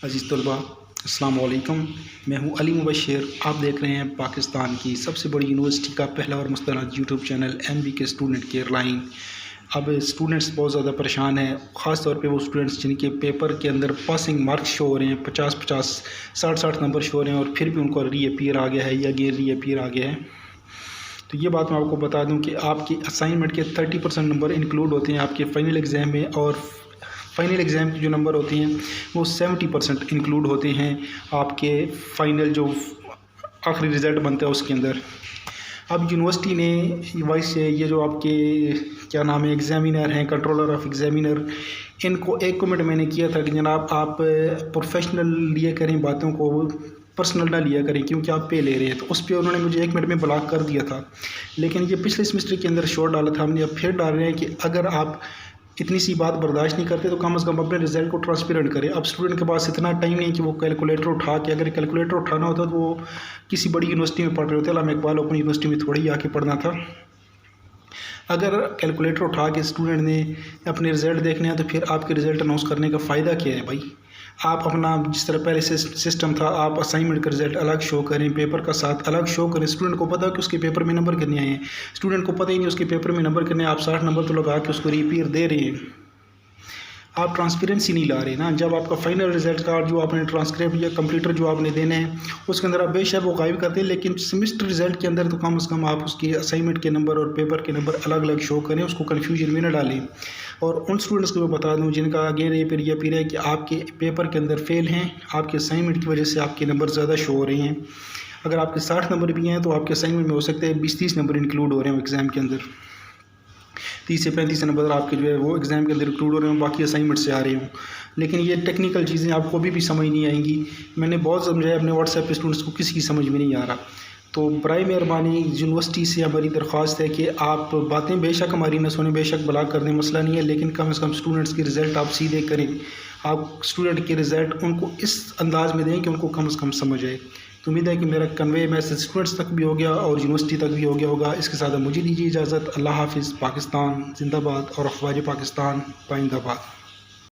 عزیز طلباء السلام علیکم، میں ہوں علی مبشر۔ آپ دیکھ رہے ہیں پاکستان کی سب سے بڑی یونیورسٹی کا پہلا اور مستند YouTube channel MBK student care line. اب اسٹوڈنٹس بہت زیادہ پریشان ہیں، خاص طور پہ وہ اسٹوڈنٹس جن کے پیپر کے اندر پاسنگ مارکس شو ہو رہے ہیں، 50 60 نمبر شو ہو رہے ہیں اور پھر بھی ان کو ری اپیئر آ گیا ہے یا اگین ری اپیئر آ گیا ہے۔ تو یہ بات میں آپ کو بتا دوں کہ آپ کی اسائنمنٹ کے 30% نمبر انکلوڈ ہوتے ہیں آپ کے فائنل ایگزام میں، اور فائنل ایگزام کے جو نمبر ہوتے ہیں وہ 70% انکلوڈ ہوتے ہیں آپ کے فائنل جو آخری رزلٹ بنتا ہے اس کے اندر۔ اب یونیورسٹی نے وائس سے یہ جو آپ کے کیا نام ہے ایگزامینر ہیں، کنٹرولر آف ایگزامینر، ان کو ایک کمنٹ میں نے کیا تھا کہ جناب آپ پروفیشنل لیا کریں، باتوں کو پرسنل نہ لیا کریں کیونکہ آپ پے لے رہے ہیں۔ تو اس پہ انہوں نے مجھے 1 منٹ میں بلاک کر دیا تھا، لیکن یہ پچھلے سیمسٹر کے اندر شور ڈالا تھا ہم نے، اب پھر ڈال رہے ہیں کہ اگر آپ اتنی سی بات برداشت نہیں کرتے تو کم از کم اپنے رزلٹ کو ٹرانسپیرنٹ کریں۔ اب اسٹوڈنٹ کے پاس اتنا ٹائم نہیں کہ وہ کیلکولیٹر اٹھا کے، اگر کیلکولیٹر اٹھانا ہوتا تو وہ کسی بڑی یونیورسٹی میں پڑھ رہے ہوتے۔ علامہ اقبال اوپن یونیورسٹی میں تھوڑی آ کے پڑھنا تھا۔ اگر کیلکولیٹر اٹھا کے اسٹوڈنٹ نے اپنے رزلٹ دیکھنے ہیں تو پھر آپ کے رزلٹ اناؤنس کرنے کا فائدہ کیا ہے بھائی؟ آپ اپنا جس طرح پہلے سسٹم تھا، آپ اسائنمنٹ کا رزلٹ الگ شو کریں، پیپر کا ساتھ الگ شو کریں۔ اسٹوڈنٹ کو پتہ ہے کہ اس کے پیپر میں نمبر کتنے آئے ہیں، اسٹوڈنٹ کو پتہ ہی نہیں اس کے پیپر میں نمبر کتنے، آپ 60 نمبر تو لگا کے اس کو ری اپیئر دے رہے ہیں۔ آپ ٹرانسپیرنسی نہیں لا رہے نا۔ جب آپ کا فائنل رزلٹ کارڈ جو آپ نے ٹرانسکرپٹ یا کمپلیٹر جو آپ نے دینے ہیں اس کے اندر آپ بے شک وہ غائب کرتے ہیں، لیکن سیمسٹر رزلٹ کے اندر تو کم از کم آپ اس کی اسائنمنٹ کے نمبر اور پیپر کے نمبر الگ الگ شو کریں، اس کو کنفیوژن میں نہ ڈالیں۔ اور ان اسٹوڈنٹس کو میں بتا دوں جن کا اگین یہ پیر ہے کہ آپ کے پیپر کے اندر فیل ہیں، آپ کے اسائنمنٹ کی وجہ سے آپ کے نمبر زیادہ شو ہو رہے ہیں۔ اگر آپ کے 60 نمبر بھی ہیں تو آپ کے اسائنمنٹ میں ہو سکتے ہیں 20-30 نمبر انکلوڈ ہو رہے ہیں ایگزام کے اندر، 30 سے 35 نمبر آپ کے جو ہے وہ ایگزام کے اندر انکلوڈ ہو رہے ہوں، باقی اسائنمنٹ سے آ رہے ہوں۔ لیکن یہ ٹیکنیکل چیزیں آپ کو بھی سمجھ نہیں آئیں گی۔ میں نے بہت سمجھایا اپنے واٹس ایپ پہ اسٹوڈنٹس کو، کسی کی سمجھ میں نہیں آ رہا۔ تو برائے مہربانی یونیورسٹی سے ہماری درخواست ہے کہ آپ باتیں بے شک ہماری نہ سنیں، بے شک بلاک کر دیں، مسئلہ نہیں ہے، لیکن کم از کم اسٹوڈنٹس کے رزلٹ آپ سیدھے کریں۔ آپ اسٹوڈنٹ کے رزلٹ ان کو اس انداز میں دیں کہ ان کو کم از کم سمجھ آئے۔ تو امید ہے کہ میرا کنوے میسج اسٹوڈنٹس تک بھی ہو گیا اور یونیورسٹی تک بھی ہو گیا ہوگا۔ اس کے ساتھ مجھے دیجیے اجازت۔ اللہ حافظ۔ پاکستان زندہ باد اور اخبار پاکستان پائندہ باد۔